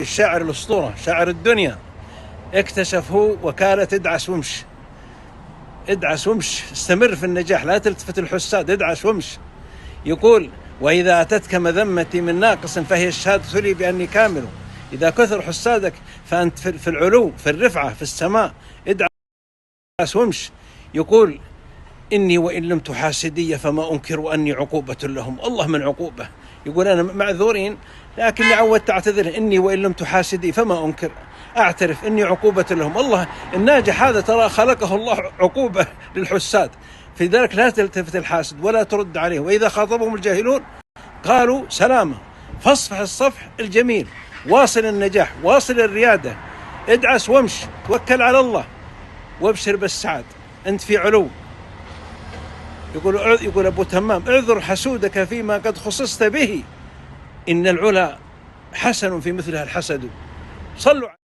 الشاعر الأسطورة شاعر الدنيا اكتشف هو وكالة ادعس وامش. ادعس وامش، استمر في النجاح، لا تلتفت الحساد، ادعس وامش. يقول: وإذا أتتك مذمتي من ناقص فهي الشهادة لي بأني كامل. إذا كثر حسادك فأنت في العلو، في الرفعة، في السماء. ادعس وامش. يقول: إني وإن لم تحاسدي فما أنكر أني عقوبة لهم. الله من عقوبة. يقول: أنا معذورين لكني عودت أعتذر. إني وإن لم تحاسدي فما أنكر، أعترف إني عقوبة لهم. الله الناجح هذا ترى خلقه الله عقوبة للحساد، في ذلك لا تلتفت الحاسد ولا ترد عليه. وإذا خاطبهم الجاهلون قالوا سلامة. فاصفح الصفح الجميل، واصل النجاح، واصل الريادة. ادعس وامش، توكل على الله وابشر بالسعاد، أنت في علو. يقول أبو تمام: اعذر حسودك فيما قد خصصت به، إن العلا حسن في مثلها الحسد. صلوا